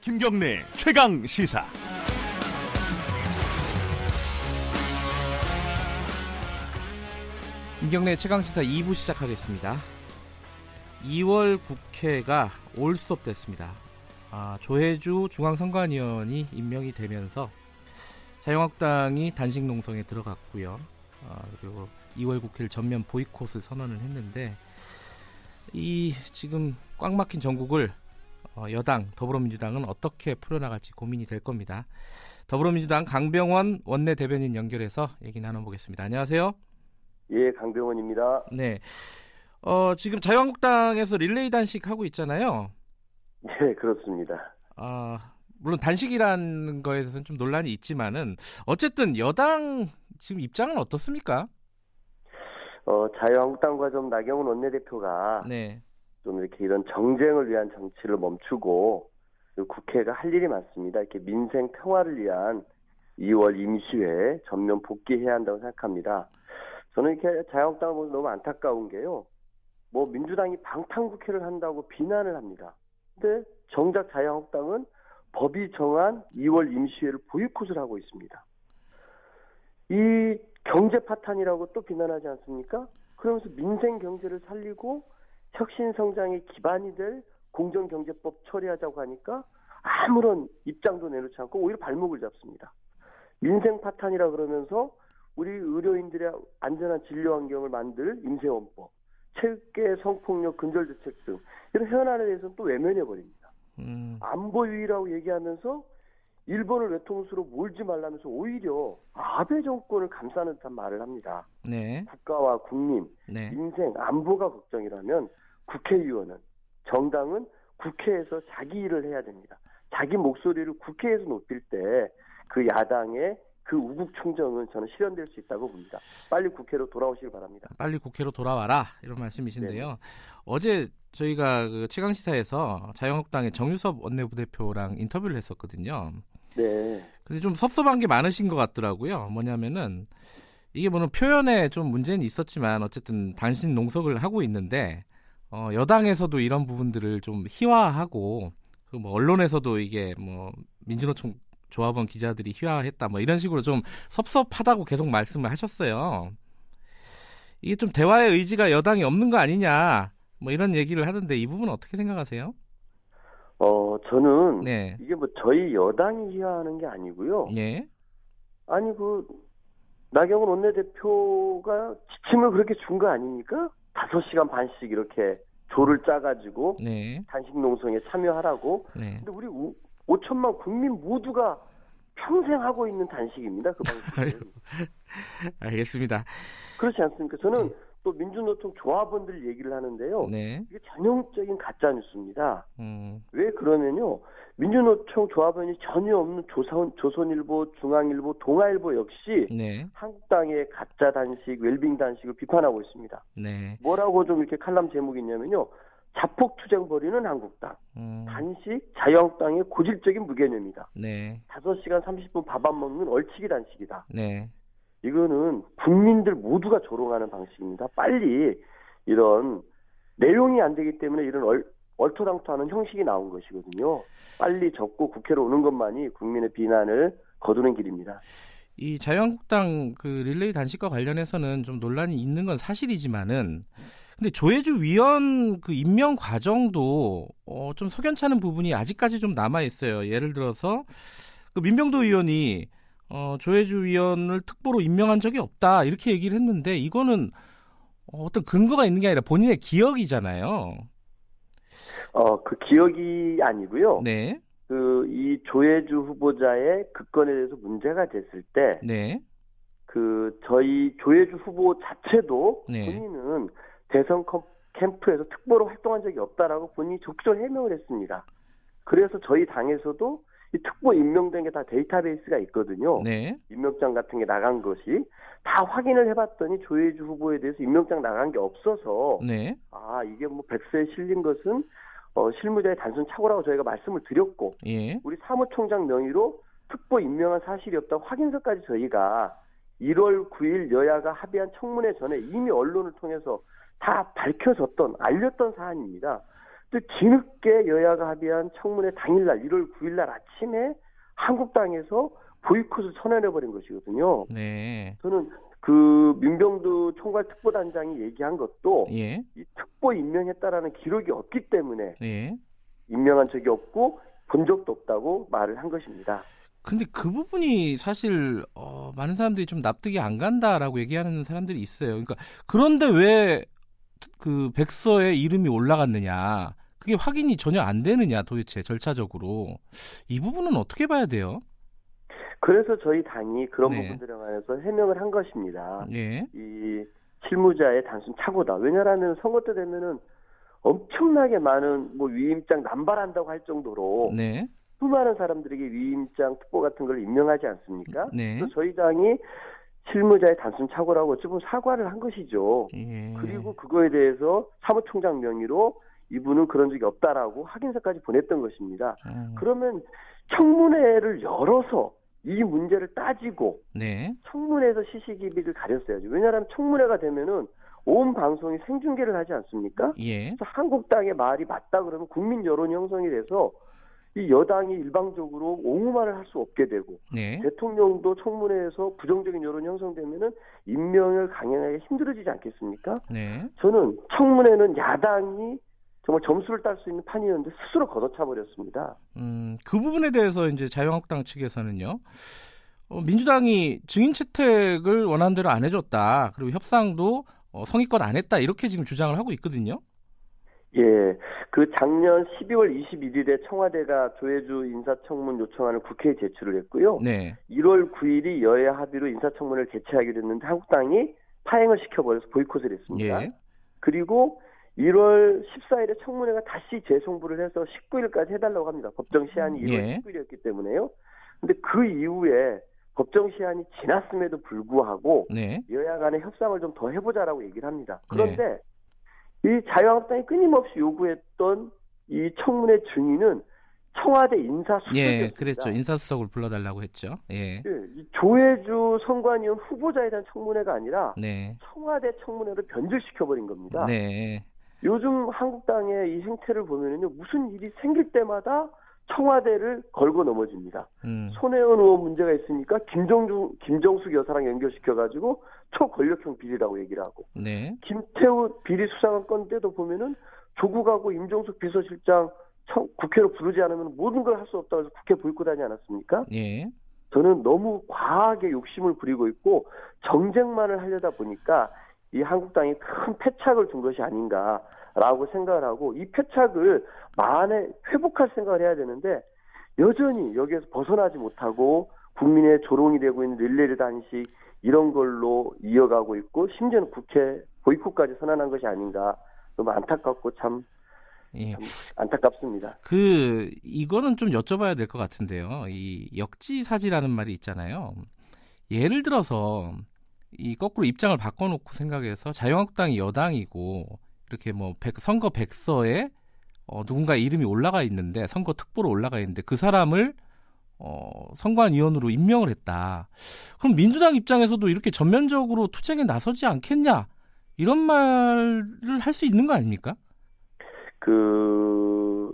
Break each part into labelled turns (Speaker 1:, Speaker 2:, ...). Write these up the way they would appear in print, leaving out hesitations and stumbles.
Speaker 1: 김경래 최강 시사.
Speaker 2: 김경래 최강 시사 2부 시작하겠습니다. 2월 국회가 올 수업 됐습니다. 조혜주 중앙선관위원이 임명이 되면서 자유한국당이 단식 농성에 들어갔고요. 그리고 2월 국회를 전면 보이콧을 선언을 했는데 이 지금 꽉 막힌 전국을 여당 더불어민주당은 어떻게 풀어나갈지 고민이 될 겁니다. 더불어민주당 강병원 원내대변인 연결해서 얘기 나눠보겠습니다. 안녕하세요.
Speaker 3: 예, 강병원입니다.
Speaker 2: 네, 지금 자유한국당에서 릴레이 단식 하고 있잖아요.
Speaker 3: 네, 그렇습니다.
Speaker 2: 물론 단식이라는 거에 대해서는 좀 논란이 있지만은 어쨌든 여당 지금 입장은 어떻습니까?
Speaker 3: 자유한국당과 좀 나경원 원내대표가
Speaker 2: 네.
Speaker 3: 좀 이렇게 이런 정쟁을 위한 정치를 멈추고 국회가 할 일이 많습니다. 이렇게 민생 평화를 위한 2월 임시회 전면 복귀해야 한다고 생각합니다. 저는 이렇게 자유한국당을 보면 너무 안타까운 게요. 뭐 민주당이 방탄국회를 한다고 비난을 합니다. 근데 정작 자유한국당은 법이 정한 2월 임시회를 보이콧을 하고 있습니다. 이 경제 파탄이라고 또 비난하지 않습니까? 그러면서 민생 경제를 살리고 혁신 성장의 기반이 될 공정경제법 처리하자고 하니까 아무런 입장도 내놓지 않고 오히려 발목을 잡습니다. 민생 파탄이라 그러면서 우리 의료인들의 안전한 진료 환경을 만들 임세원법, 체육계 성폭력 근절대책 등 이런 현안에 대해서는 또 외면해버립니다. 안보위라고 얘기하면서 일본을 외통수로 몰지 말라면서 오히려 아베 정권을 감싸는 듯한 말을 합니다.
Speaker 2: 네.
Speaker 3: 국가와 국민,
Speaker 2: 네.
Speaker 3: 민생, 안보가 걱정이라면 국회의원은, 정당은 국회에서 자기 일을 해야 됩니다. 자기 목소리를 국회에서 높일 때 그 야당의 그 우국 충정은 저는 실현될 수 있다고 봅니다. 빨리 국회로 돌아오시길 바랍니다.
Speaker 2: 빨리 국회로 돌아와라 이런 말씀이신데요.
Speaker 3: 네.
Speaker 2: 어제 저희가 그 최강시사에서 자유한국당의 정유섭 원내부대표랑 인터뷰를 했었거든요.
Speaker 3: 네.
Speaker 2: 근데 좀 섭섭한 게 많으신 것 같더라고요. 뭐냐면은 이게 물론 표현에 좀 문제는 있었지만 어쨌든 단식 농성을 하고 있는데 여당에서도 이런 부분들을 좀 희화하고 뭐 언론에서도 이게 뭐 민주노총 조합원 기자들이 희화했다 뭐 이런 식으로 좀 섭섭하다고 계속 말씀을 하셨어요. 이게 좀 대화의 의지가 여당이 없는 거 아니냐 뭐 이런 얘기를 하던데 이 부분은 어떻게 생각하세요?
Speaker 3: 저는
Speaker 2: 네.
Speaker 3: 이게 뭐 저희 여당이 희화하는 게 아니고요.
Speaker 2: 예.
Speaker 3: 아니 나경원 원내대표가 지침을 그렇게 준 거 아닙니까? 5시간 반씩 이렇게 조를 짜가지고
Speaker 2: 네.
Speaker 3: 단식 농성에 참여하라고.
Speaker 2: 네.
Speaker 3: 근데 우리 5천만 국민 모두가 평생 하고 있는 단식입니다. 그 방식은.
Speaker 2: 알겠습니다.
Speaker 3: 그렇지 않습니까? 저는 또 민주노총 조합원들 얘기를 하는데요.
Speaker 2: 네.
Speaker 3: 이게 전형적인 가짜 뉴스입니다. 왜 그러면요. 민주노총 조합원이 전혀 없는 조선일보, 중앙일보, 동아일보 역시
Speaker 2: 네.
Speaker 3: 한국당의 가짜 단식, 웰빙 단식을 비판하고 있습니다.
Speaker 2: 네.
Speaker 3: 뭐라고 좀 이렇게 칼럼 제목이 있냐면요. 자폭투쟁 벌이는 한국당, 단식, 자유한국당의 고질적인 무개념이다.
Speaker 2: 네.
Speaker 3: 5시간 30분 밥 안 먹는 얼치기 단식이다.
Speaker 2: 네.
Speaker 3: 이거는 국민들 모두가 조롱하는 방식입니다. 빨리 이런 내용이 안 되기 때문에 이런 얼토당토하는 형식이 나온 것이거든요. 빨리 접고 국회로 오는 것만이 국민의 비난을 거두는 길입니다.
Speaker 2: 이 자유한국당 그 릴레이 단식과 관련해서는 좀 논란이 있는 건 사실이지만은 근데 조혜주 위원 그 임명 과정도 좀 석연찮은 부분이 아직까지 좀 남아 있어요. 예를 들어서 그 민병도 의원이 조혜주 위원을 특보로 임명한 적이 없다 이렇게 얘기를 했는데 이거는 어떤 근거가 있는 게 아니라 본인의 기억이잖아요.
Speaker 3: 그 기억이 아니고요.
Speaker 2: 네.
Speaker 3: 이 조혜주 후보자의 그 건에 대해서 문제가 됐을 때,
Speaker 2: 네.
Speaker 3: 저희 조혜주 후보 자체도
Speaker 2: 네.
Speaker 3: 본인은 대선 캠프에서 특보로 활동한 적이 없다라고 본인이 적극적으로 해명을 했습니다. 그래서 저희 당에서도 이 특보 임명된 게 다 데이터베이스가 있거든요.
Speaker 2: 네.
Speaker 3: 임명장 같은 게 나간 것이 다 확인을 해봤더니 조혜주 후보에 대해서 임명장 나간 게 없어서
Speaker 2: 네.
Speaker 3: 이게 뭐 백서에 실린 것은 실무자의 단순 착오라고 저희가 말씀을 드렸고
Speaker 2: 예.
Speaker 3: 우리 사무총장 명의로 특보 임명한 사실이 없다고 확인서까지 저희가 1월 9일 여야가 합의한 청문회 전에 이미 언론을 통해서 다 밝혀졌던 알렸던 사안입니다. 뒤늦게 여야가 합의한 청문회 당일날 1월 9일날 아침에 한국당에서 보이콧을 선언해버린 것이거든요.
Speaker 2: 네.
Speaker 3: 저는 그 민병두 총괄특보단장이 얘기한 것도
Speaker 2: 예.
Speaker 3: 이 특보 임명했다라는 기록이 없기 때문에
Speaker 2: 예.
Speaker 3: 임명한 적이 없고 본 적도 없다고 말을 한 것입니다.
Speaker 2: 근데 그 부분이 사실 많은 사람들이 좀 납득이 안 간다라고 얘기하는 사람들이 있어요. 그러니까 그런데 왜 그 백서에 이름이 올라갔느냐? 그게 확인이 전혀 안 되느냐? 도대체 절차적으로 이 부분은 어떻게 봐야 돼요?
Speaker 3: 그래서 저희 당이 그런
Speaker 2: 네.
Speaker 3: 부분들에 관해서 해명을 한 것입니다.
Speaker 2: 예.
Speaker 3: 이 실무자의 단순 착오다. 왜냐하면 선거 때 되면은 엄청나게 많은 뭐 위임장 남발한다고 할 정도로
Speaker 2: 네.
Speaker 3: 수많은 사람들에게 위임장 특보 같은 걸 임명하지 않습니까?
Speaker 2: 네.
Speaker 3: 그래서 저희 당이 실무자의 단순 착오라고 어찌 보면 사과를 한 것이죠.
Speaker 2: 예.
Speaker 3: 그리고 그거에 대해서 사무총장 명의로 이분은 그런 적이 없다라고 확인서까지 보냈던 것입니다. 그러면 청문회를 열어서 이 문제를 따지고
Speaker 2: 네.
Speaker 3: 청문회에서 시시기비를 가렸어야죠. 왜냐하면 청문회가 되면은 온 방송이 생중계를 하지 않습니까?
Speaker 2: 예.
Speaker 3: 그래서 한국당의 말이 맞다 그러면 국민 여론이 형성이 돼서 이 여당이 일방적으로 옹호말을 할 수 없게 되고
Speaker 2: 네.
Speaker 3: 대통령도 청문회에서 부정적인 여론이 형성되면은 임명을 강행하기 힘들어지지 않겠습니까?
Speaker 2: 네.
Speaker 3: 저는 청문회는 야당이 정말 점수를 딸 수 있는 판이었는데 스스로 걷어차 버렸습니다.
Speaker 2: 그 부분에 대해서 이제 자유한국당 측에서는요. 민주당이 증인 채택을 원하는 대로 안 해줬다. 그리고 협상도 성의껏 안 했다. 이렇게 지금 주장을 하고 있거든요.
Speaker 3: 예, 그 작년 12월 21일에 청와대가 조혜주 인사청문 요청안을 국회에 제출을 했고요.
Speaker 2: 네.
Speaker 3: 1월 9일이 여야 합의로 인사청문회를 개최하기로 했는데 한국당이 파행을 시켜버려서 보이콧을 했습니다.
Speaker 2: 예.
Speaker 3: 그리고 1월 14일에 청문회가 다시 재송부를 해서 19일까지 해달라고 합니다. 법정 시한이 1월
Speaker 2: 예.
Speaker 3: 19일이었기 때문에요. 근데 그 이후에 법정 시한이 지났음에도 불구하고
Speaker 2: 네.
Speaker 3: 여야 간의 협상을 좀 더 해보자라고 얘기를 합니다. 그런데 이 자유한국당이 끊임없이 요구했던 이 청문회 증인은 청와대 인사수석이었습니다.
Speaker 2: 예, 그랬죠. 인사수석을 불러달라고 했죠. 예.
Speaker 3: 예, 이 조혜주 선관위원 후보자에 대한 청문회가 아니라
Speaker 2: 네.
Speaker 3: 청와대 청문회로 변질시켜버린 겁니다.
Speaker 2: 네.
Speaker 3: 요즘 한국당의 이 행태를 보면은요, 무슨 일이 생길 때마다 청와대를 걸고 넘어집니다. 손혜원 의원 문제가 있으니까 김정숙 여사랑 연결시켜가지고 초권력형 비리라고 얘기를 하고,
Speaker 2: 네.
Speaker 3: 김태우 비리 수사관 건 때도 보면은 조국하고 임종숙 비서실장 국회로 부르지 않으면 모든 걸 할 수 없다고 해서 국회 보이콧하지 않았습니까?
Speaker 2: 예.
Speaker 3: 저는 너무 과하게 욕심을 부리고 있고 정쟁만을 하려다 보니까 이 한국당이 큰 패착을 준 것이 아닌가라고 생각을 하고, 이 패착을 만에 회복할 생각을 해야 되는데 여전히 여기에서 벗어나지 못하고 국민의 조롱이 되고 있는 릴레이 단식 이런 걸로 이어가고 있고, 심지어는 국회 보이콧까지 선언한 것이 아닌가, 너무 안타깝고 참 안타깝습니다.
Speaker 2: 이거는 좀 여쭤봐야 될 것 같은데요. 이 역지사지라는 말이 있잖아요. 예를 들어서 이 거꾸로 입장을 바꿔놓고 생각해서 자유한국당이 여당이고 이렇게 뭐 선거 백서에 누군가의 이름이 올라가 있는데, 선거 특보로 올라가 있는데 그 사람을 선관위원으로 임명을 했다. 그럼 민주당 입장에서도 이렇게 전면적으로 투쟁에 나서지 않겠냐? 이런 말을 할 수 있는 거 아닙니까?
Speaker 3: 그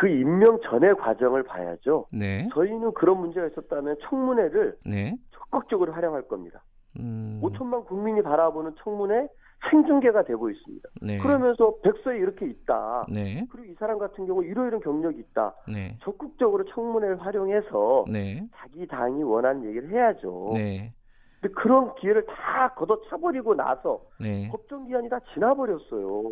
Speaker 3: 임명 전의 과정을 봐야죠.
Speaker 2: 네.
Speaker 3: 저희는 그런 문제가 있었다면 청문회를
Speaker 2: 네.
Speaker 3: 적극적으로 활용할 겁니다. 5천만 국민이 바라보는 청문회 생중계가 되고 있습니다.
Speaker 2: 네.
Speaker 3: 그러면서 백서에 이렇게 있다.
Speaker 2: 네.
Speaker 3: 그리고 이 사람 같은 경우 이러이런 경력이 있다.
Speaker 2: 네.
Speaker 3: 적극적으로 청문회를 활용해서
Speaker 2: 네.
Speaker 3: 자기 당이 원하는 얘기를 해야죠.
Speaker 2: 네.
Speaker 3: 근데 그런 기회를 다 걷어차버리고 나서
Speaker 2: 네.
Speaker 3: 법정 기한이 다 지나버렸어요.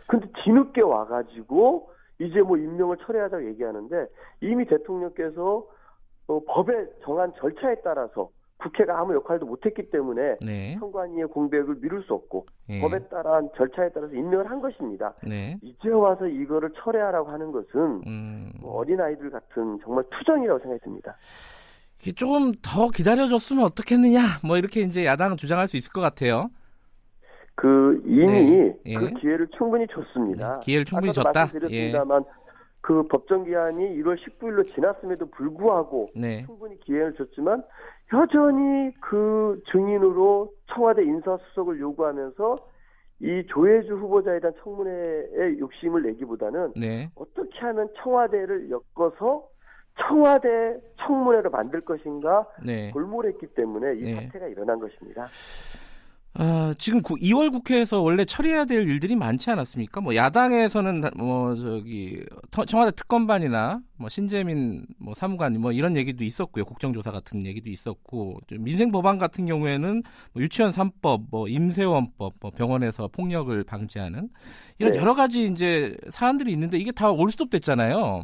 Speaker 3: 근데 뒤늦게 와가지고 이제 뭐 임명을 철회하자고 얘기하는데, 이미 대통령께서 법에 정한 절차에 따라서 국회가 아무 역할도 못했기 때문에
Speaker 2: 네.
Speaker 3: 선관위의 공백을 미룰 수 없고
Speaker 2: 네.
Speaker 3: 법에 따른 절차에 따라서 임명을 한 것입니다.
Speaker 2: 네.
Speaker 3: 이제 와서 이거를 철회하라고 하는 것은 뭐 어린아이들 같은 정말 투정이라고 생각이 듭니다.
Speaker 2: 조금 더 기다려줬으면 어떻겠느냐, 뭐 이렇게 이제 야당은 주장할 수 있을 것 같아요.
Speaker 3: 이미
Speaker 2: 네. 예.
Speaker 3: 그 기회를 충분히 줬습니다.
Speaker 2: 기회를 충분히
Speaker 3: 아까도
Speaker 2: 줬다.
Speaker 3: 말씀드렸습니다만 그 법정 기한이 1월 19일로 지났음에도 불구하고
Speaker 2: 네.
Speaker 3: 충분히 기회를 줬지만 여전히 그 증인으로 청와대 인사수석을 요구하면서 이 조혜주 후보자에 대한 청문회에 욕심을 내기보다는
Speaker 2: 네.
Speaker 3: 어떻게 하면 청와대를 엮어서 청와대 청문회로 만들 것인가
Speaker 2: 네.
Speaker 3: 골몰했기 때문에 이
Speaker 2: 네.
Speaker 3: 사태가 일어난 것입니다.
Speaker 2: 지금 2월 국회에서 원래 처리해야 될 일들이 많지 않았습니까? 뭐 야당에서는 청와대 특검반이나 뭐 신재민 뭐 사무관 뭐 이런 얘기도 있었고요. 국정조사 같은 얘기도 있었고, 민생 법안 같은 경우에는 뭐 유치원 3법, 뭐 임세원법, 뭐 병원에서 폭력을 방지하는 이런
Speaker 3: 네.
Speaker 2: 여러 가지 이제 사안들이 있는데 이게 다 올스톱 됐잖아요.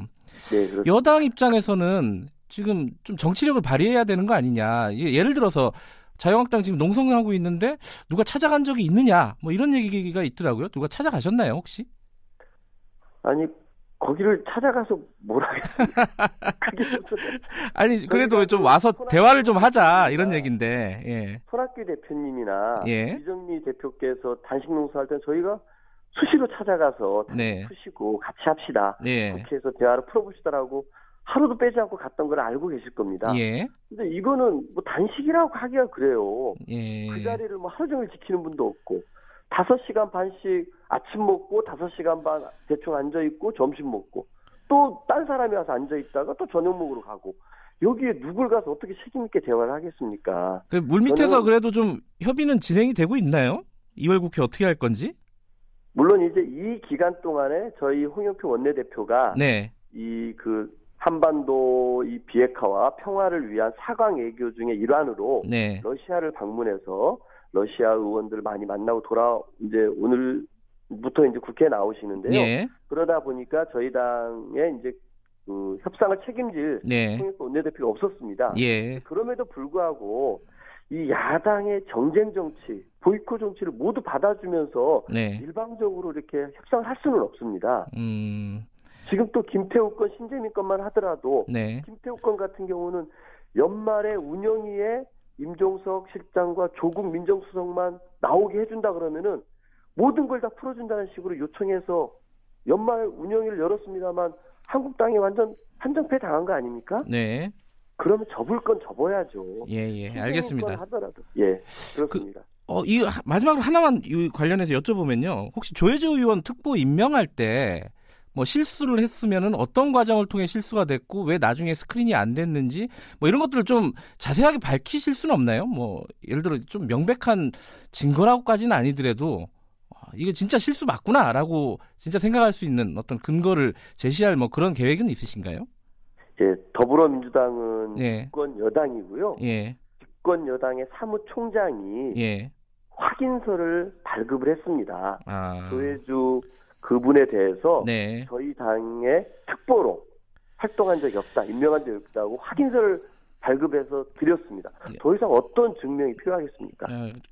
Speaker 3: 네, 그렇습니다.
Speaker 2: 여당 입장에서는 지금 좀 정치력을 발휘해야 되는 거 아니냐. 예를 들어서 자유한국당 지금 농성하고 있는데 누가 찾아간 적이 있느냐, 뭐 이런 얘기가 있더라고요. 누가 찾아가셨나요, 혹시?
Speaker 3: 아니, 거기를 찾아가서 뭘 하겠습니까?
Speaker 2: 아니, 그래도 좀 와서 대화를 좀 하자, 이런 얘기인데. 예.
Speaker 3: 손학규 대표님이나
Speaker 2: 예.
Speaker 3: 이정미 대표께서 단식 농사할 때 저희가 수시로 찾아가서
Speaker 2: 네.
Speaker 3: 푸시고 같이 합시다.
Speaker 2: 예.
Speaker 3: 국회에서 대화를 풀어봅시다라고 하루도 빼지 않고 갔던 걸 알고 계실 겁니다.
Speaker 2: 예.
Speaker 3: 근데 이거는 뭐 단식이라고 하기가 그래요.
Speaker 2: 예.
Speaker 3: 그 자리를 뭐 하루 종일 지키는 분도 없고 5시간 반씩 아침 먹고 5시간 반 대충 앉아있고 점심 먹고 또 딴 사람이 와서 앉아있다가 또 저녁 먹으러 가고 여기에 누굴 가서 어떻게 책임있게 대화를 하겠습니까?
Speaker 2: 그 물밑에서 그래도 좀 협의는 진행이 되고 있나요? 2월 국회 어떻게 할 건지?
Speaker 3: 물론 이제 이 기간 동안에 저희 홍영표 원내대표가
Speaker 2: 네.
Speaker 3: 이 한반도 이 비핵화와 평화를 위한 4강 외교 중의 일환으로
Speaker 2: 네.
Speaker 3: 러시아를 방문해서 러시아 의원들 많이 만나고 이제 오늘부터 이제 국회에 나오시는데요.
Speaker 2: 예.
Speaker 3: 그러다 보니까 저희 당에 이제 협상을 책임질
Speaker 2: 네.
Speaker 3: 홍영표 원내대표가 없었습니다.
Speaker 2: 예.
Speaker 3: 그럼에도 불구하고 이 야당의 정쟁 정치, 보이콧 정치를 모두 받아주면서
Speaker 2: 네.
Speaker 3: 일방적으로 이렇게 협상을 할 수는 없습니다. 지금 또 김태우 건 신재민 건만 하더라도
Speaker 2: 네.
Speaker 3: 김태우 건 같은 경우는 연말에 운영위에 임종석 실장과 조국 민정수석만 나오게 해준다 그러면은 모든 걸 다 풀어준다는 식으로 요청해서 연말 운영위를 열었습니다만 한국당이 완전 한정패 당한 거 아닙니까?
Speaker 2: 네.
Speaker 3: 그러면 접을 건 접어야죠.
Speaker 2: 예, 알겠습니다.
Speaker 3: 하더라도. 예, 그렇습니다.
Speaker 2: 이 마지막으로 하나만 이 관련해서 여쭤보면요. 혹시 조혜주 의원 특보 임명할 때 뭐 실수를 했으면은 어떤 과정을 통해 실수가 됐고 왜 나중에 스크린이 안 됐는지 뭐 이런 것들을 좀 자세하게 밝히실 수는 없나요? 뭐 예를 들어 좀 명백한 증거라고까지는 아니더라도 이게 진짜 실수 맞구나라고 진짜 생각할 수 있는 어떤 근거를 제시할 뭐 그런 계획은 있으신가요?
Speaker 3: 예, 더불어민주당은
Speaker 2: 예.
Speaker 3: 집권 여당이고요.
Speaker 2: 예.
Speaker 3: 집권 여당의 사무총장이
Speaker 2: 예.
Speaker 3: 확인서를 발급을 했습니다.
Speaker 2: 아.
Speaker 3: 조혜주 그분에 대해서
Speaker 2: 네.
Speaker 3: 저희 당의 특보로 활동한 적이 없다, 임명한 적이 없다고 확인서를 발급해서 드렸습니다.
Speaker 2: 예.
Speaker 3: 더 이상 어떤 증명이 필요하겠습니까?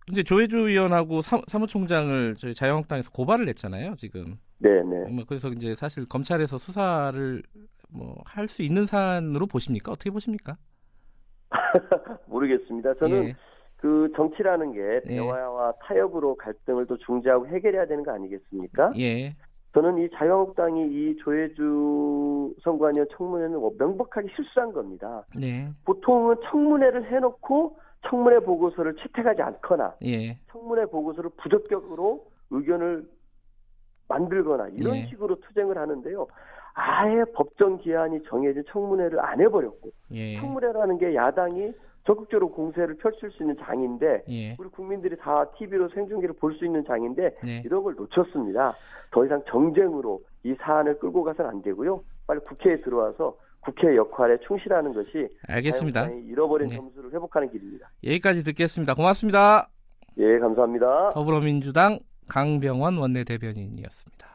Speaker 2: 근데 조혜주 의원하고 사무총장을 저희 자유한국당에서 고발을 했잖아요, 지금.
Speaker 3: 네네.
Speaker 2: 그래서 이제 사실 검찰에서 수사를 뭐 할 수 있는 사안으로 보십니까? 어떻게 보십니까?
Speaker 3: 모르겠습니다. 저는
Speaker 2: 예.
Speaker 3: 그 정치라는 게
Speaker 2: 예.
Speaker 3: 대화와 타협으로 갈등을 또 중재하고 해결해야 되는 거 아니겠습니까?
Speaker 2: 예.
Speaker 3: 저는 이 자유한국당이 이 조혜주 선관위원 청문회는 명백하게 실수한 겁니다.
Speaker 2: 네.
Speaker 3: 보통은 청문회를 해놓고 청문회 보고서를 채택하지 않거나
Speaker 2: 예.
Speaker 3: 청문회 보고서를 부적격으로 의견을 만들거나 이런
Speaker 2: 예.
Speaker 3: 식으로 투쟁을 하는데요. 아예 법정 기한이 정해진 청문회를 안 해버렸고
Speaker 2: 예.
Speaker 3: 청문회라는 게 야당이 적극적으로 공세를 펼칠 수 있는 장인데
Speaker 2: 예.
Speaker 3: 우리 국민들이 다 TV로 생중계를 볼 수 있는 장인데
Speaker 2: 네.
Speaker 3: 이런 걸 놓쳤습니다. 더 이상 정쟁으로 이 사안을 끌고 가서는 안 되고요. 빨리 국회에 들어와서 국회 역할에 충실하는 것이
Speaker 2: 알겠습니다.
Speaker 3: 자유한국당이 잃어버린
Speaker 2: 네.
Speaker 3: 점수를 회복하는 길입니다.
Speaker 2: 여기까지 듣겠습니다. 고맙습니다.
Speaker 3: 예, 감사합니다.
Speaker 2: 더불어민주당 강병원 원내대변인이었습니다.